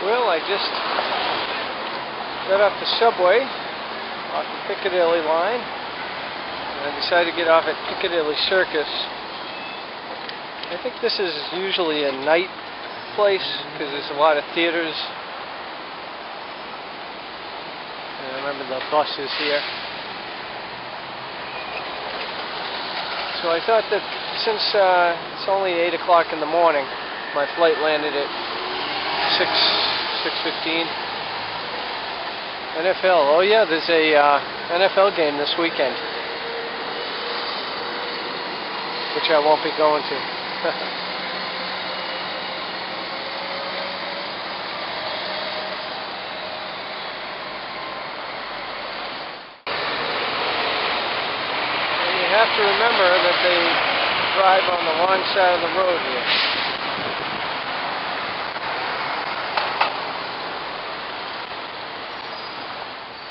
Well, I just got off the subway, off the Piccadilly line, and I decided to get off at Piccadilly Circus. I think this is usually a night place because there's a lot of theaters. And I remember the buses here. So I thought that since it's only 8 o'clock in the morning, my flight landed at 6:15. NFL. Oh yeah, there's a NFL game this weekend, which I won't be going to. And you have to remember that they drive on the wrong side of the road here.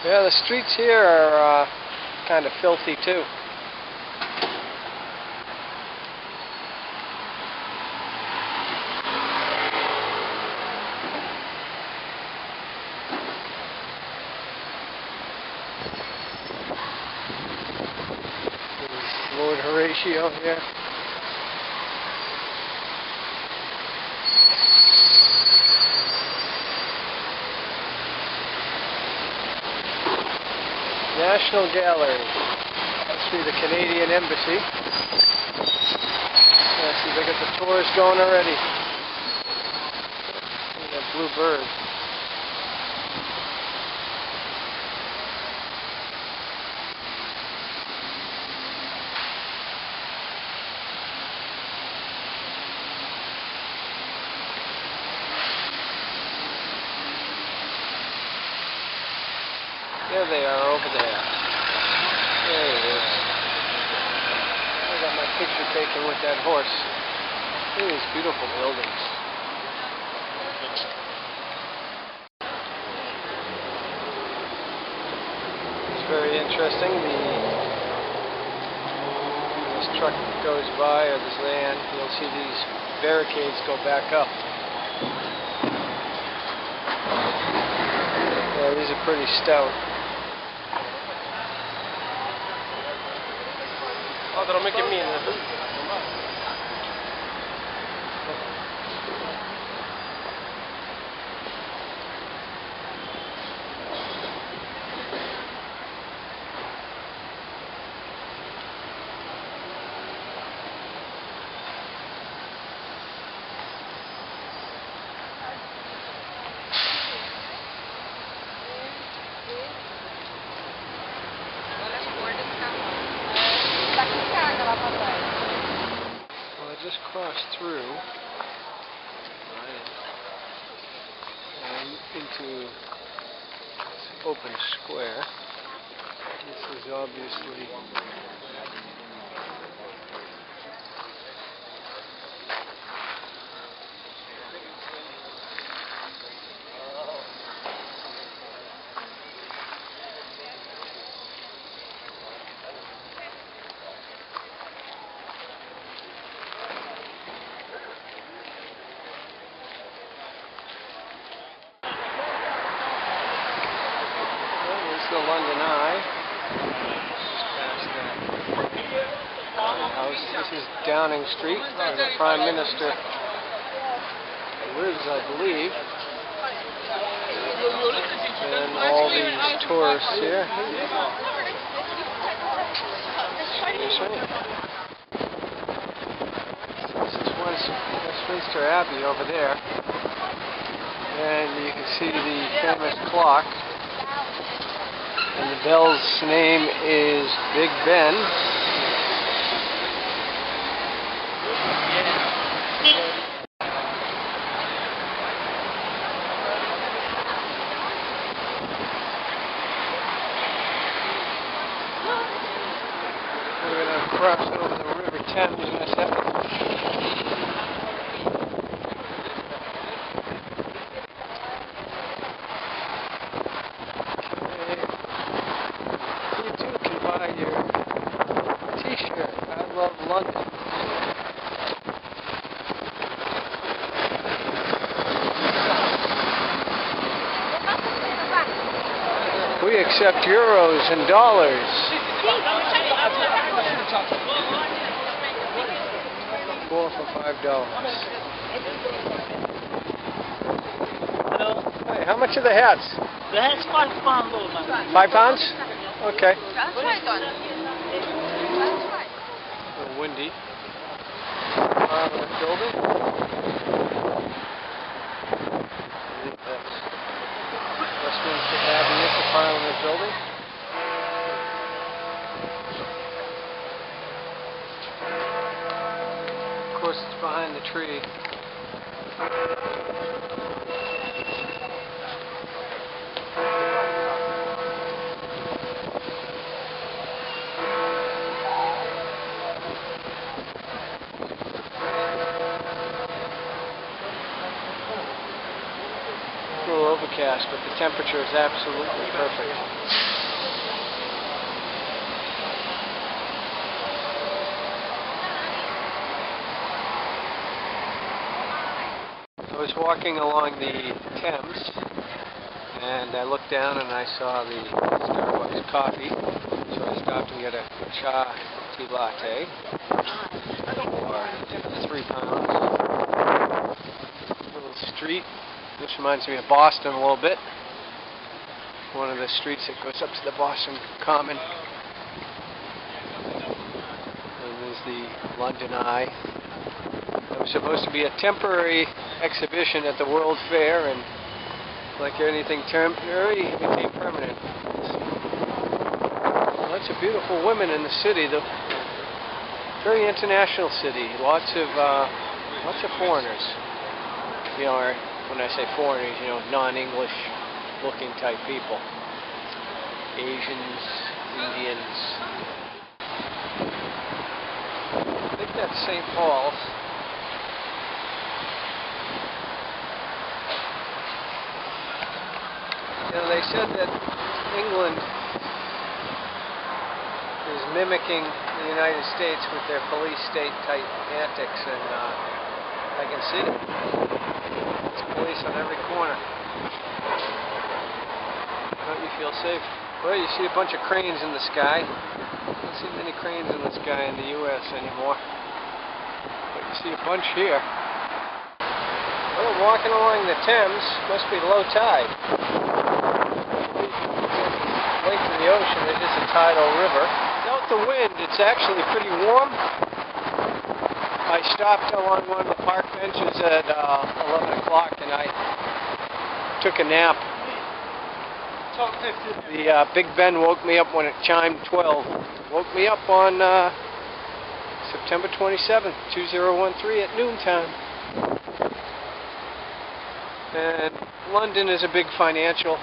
Yeah, the streets here are kind of filthy too. There's Lord Horatio here. National Gallery. Must be the Canadian Embassy. Yeah, see, they got the tours going already. See that blue bird. There they are over there. There it is. I got my picture taken with that horse. Look at these beautiful buildings. It's very interesting. This truck goes by, or this van, you'll see these barricades go back up. Yeah, these are pretty stout. Oh, that'll make it mean. Well, I just crossed through and into this open square. This is obviously the London Eye. Just past that house. This is Downing Street, where the Prime Minister lives, I believe. And all these tourists here. This is Westminster Abbey over there. And you can see the famous clock. And the bell's name is Big Ben. We're going to cross over the River Thames in a second. I love London. accept euros and dollars. 4 for $5. Hello. Hey, how much are the hats? The hat's £5, man. £5? Okay. That's right, Don. That's right. A little windy. Parliament building. I think that's Westminster Abbey at the Parliament building. Of course, it's behind the tree. A little overcast, but the temperature is absolutely perfect. I was walking along the Thames, and I looked down and I saw the Starbucks coffee, so I stopped and got a chai tea latte for £3. Little street. This reminds me of Boston a little bit. One of the streets that goes up to the Boston Common. And there's the London Eye. It was supposed to be a temporary exhibition at the World Fair, and like anything temporary, it became permanent. Lots of beautiful women in the city. The very international city. Lots of foreigners. You know, or when I say foreigners, you know, non-English looking type people. Asians, Indians. I think that's St. Paul's. You know, they said that England is mimicking the United States with their police state type antics, and I can see it. It's police on every corner. Don't you feel safe? Well, you see a bunch of cranes in the sky. Don't see many cranes in the sky in the U.S. anymore. But you see a bunch here. Well, walking along the Thames, must be low tide. Length of the ocean, it is a tidal river. Without the wind, it's actually pretty warm. I stopped along one of the park benches at 11 o'clock and I took a nap. The Big Ben woke me up when it chimed 12. Woke me up on September 27th, 2013 at noontime. And London is a big financial.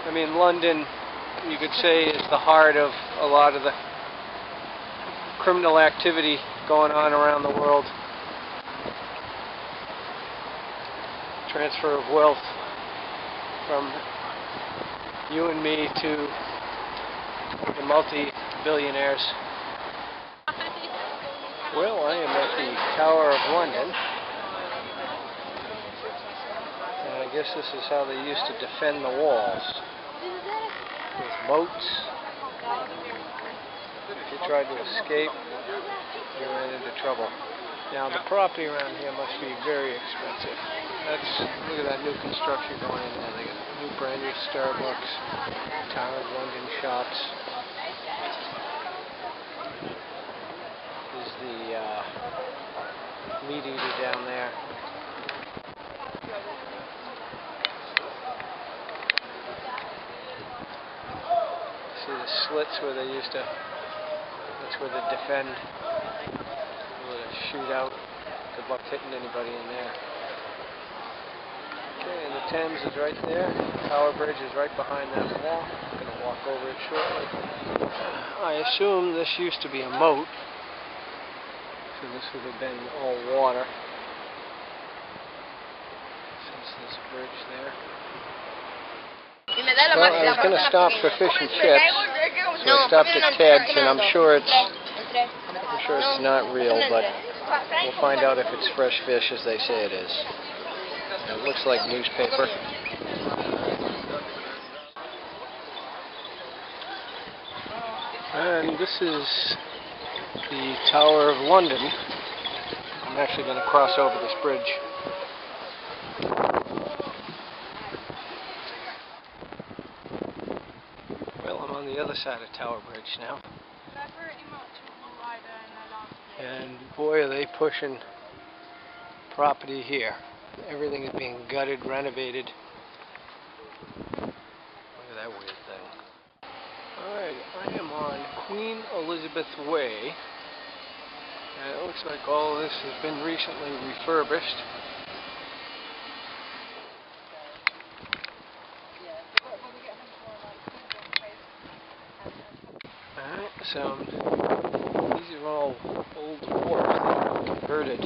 I mean, London, you could say, is the heart of a lot of the criminal activity going on around the world. Transfer of wealth from you and me to the multi-billionaires. Well, I am at the Tower of London. And I guess this is how they used to defend the walls. With moats. If you tried to escape, you ran into trouble. Now the property around here must be very expensive. Look at that new construction going in there. They got new brand new Starbucks, Tower of London shops. There's the meat eater down there. See the slits where they used to, that's where they defend, where they shoot out. Good luck hitting anybody in there. Okay, and the Thames is right there. Tower Bridge is right behind that wall. I'm going to walk over it shortly. I assume this used to be a moat, so this would have been all water. Since this bridge there. Well, I was going to stop for fish and chips, so I stopped at Ted's, and I'm sure it's not real, but we'll find out if it's fresh fish as they say it is. It looks like newspaper. And this is the Tower of London. I'm actually going to cross over this bridge. Well, I'm on the other side of Tower Bridge now. And boy, are they pushing property here. Everything is being gutted, renovated. Look at that weird thing. Alright, I am on Queen Elizabeth Way. And it looks like all of this has been recently refurbished. Alright, so these are all old wharves that are converted.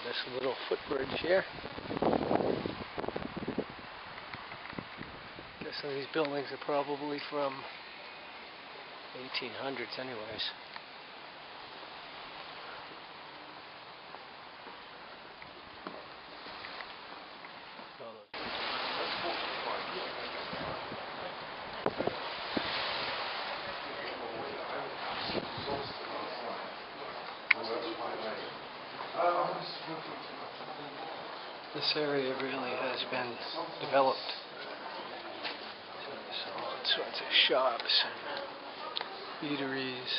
This little footbridge here. Guess some of these buildings are probably from 1800s anyways. This area really has been developed. So all sorts of shops and eateries.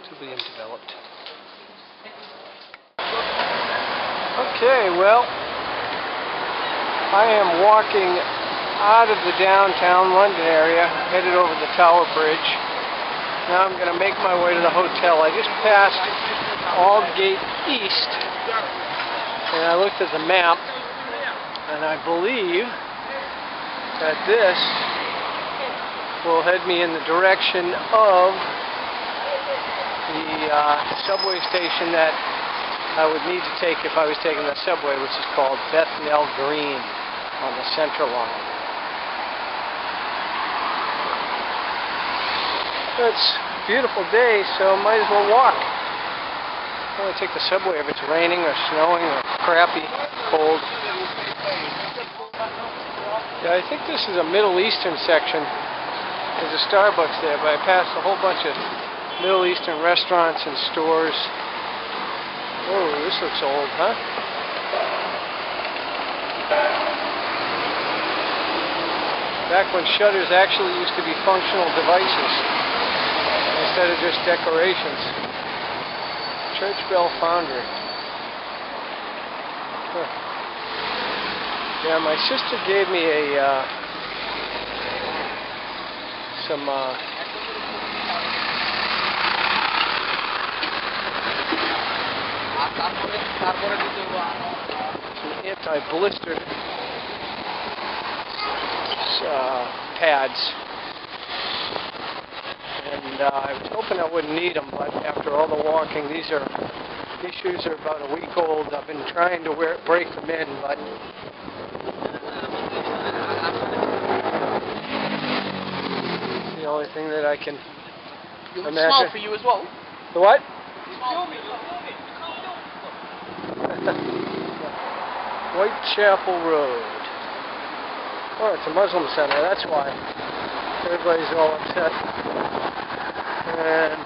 Still being developed. Okay, well, I am walking out of the downtown London area, headed over the Tower Bridge. Now I'm going to make my way to the hotel. I just passed Aldgate East, and I looked at the map, and I believe that this will head me in the direction of the subway station that I would need to take if I was taking the subway, which is called Bethnal Green on the Central line. It's a beautiful day, so might as well walk. I only take the subway if it's raining or snowing or crappy, cold. Yeah, I think this is a Middle Eastern section. There's a Starbucks there, but I passed a whole bunch of Middle Eastern restaurants and stores. Oh, this looks old, huh? Back when shutters actually used to be functional devices instead of just decorations. Church Bell Foundry. Huh. Yeah, my sister gave me some anti-blister pads. And I was hoping I wouldn't need them, but after all the walking, these shoes are about a week old. I've been trying to break them in, but it's the only thing that I can imagine. Small for you as well. The what? Whitechapel Road. Oh, it's a Muslim center, that's why. Everybody's all upset. And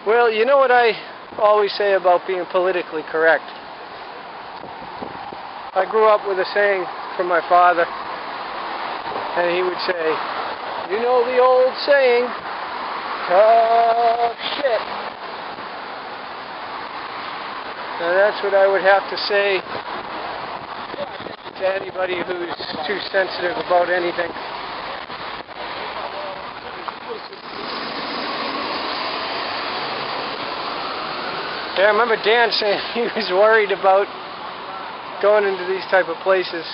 well, you know what I always say about being politically correct? I grew up with a saying from my father, and he would say, you know the old saying, tough shit. And that's what I would have to say to anybody who's too sensitive about anything. Yeah, I remember Dan saying he was worried about going into these type of places.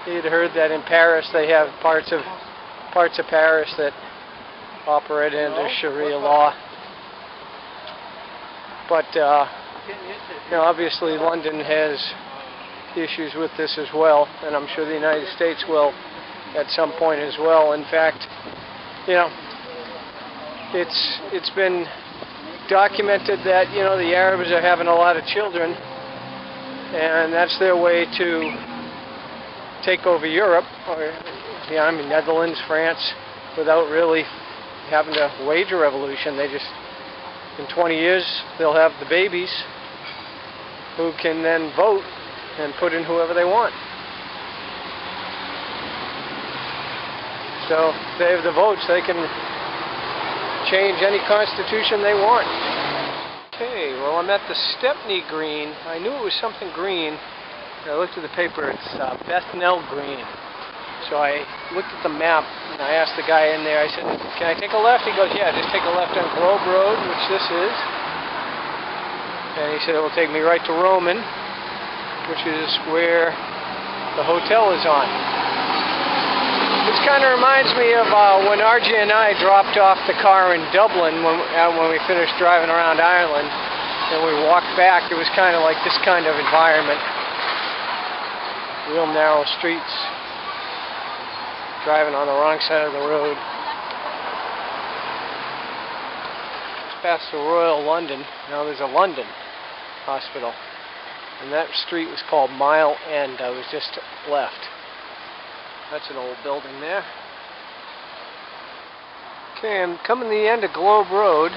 He had heard that in Paris they have parts of Paris that operate under Sharia law. But you know, obviously London has issues with this as well, and I'm sure the United States will at some point as well. In fact, you know, it's been documented that, you know, the Arabs are having a lot of children, and that's their way to take over Europe, or yeah, I mean Netherlands, France, without really having to wage a revolution. They just, in 20 years, they'll have the babies who can then vote and put in whoever they want. So if they have the votes, they can change any constitution they want. Okay, well, I'm at the Stepney Green. I knew it was something green. I looked at the paper. It's Bethnal Green. So I looked at the map and I asked the guy in there, I said, can I take a left? He goes, yeah, just take a left on Globe Road, which this is. And he said it will take me right to Roman, which is where the hotel is on. This kind of reminds me of when RJ and I dropped off the car in Dublin when we finished driving around Ireland, and we walked back. It was kind of like this kind of environment. Real narrow streets, driving on the wrong side of the road. Just past the Royal London. Now there's a London hospital, and that street was called Mile End. I was just left. That's an old building there. Okay, I'm coming to the end of Globe Road.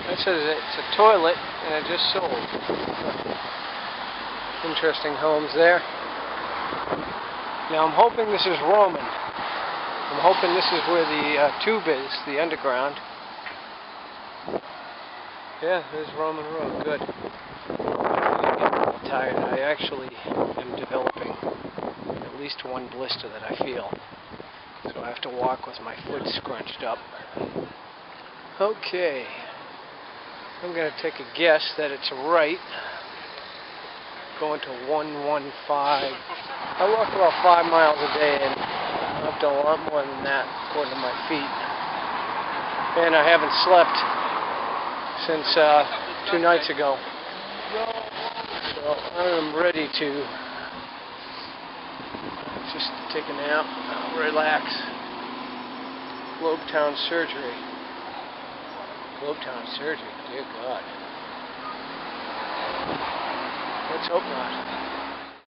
That says it's a toilet, and it just sold. Interesting homes there. Now I'm hoping this is Roman. I'm hoping this is where the tube is, the underground. Yeah, there's Roman Road. Good. I'm getting tired. I actually am developing at least one blister that I feel. So I have to walk with my foot scrunched up. Okay. I'm going to take a guess that it's right. Going to 115. I walk about 5 miles a day, and I've done a lot more than that according to my feet. And I haven't slept since 2 nights ago. So I'm ready to just take a nap, relax. Globetown surgery. Globetown surgery, dear God. Let's hope not.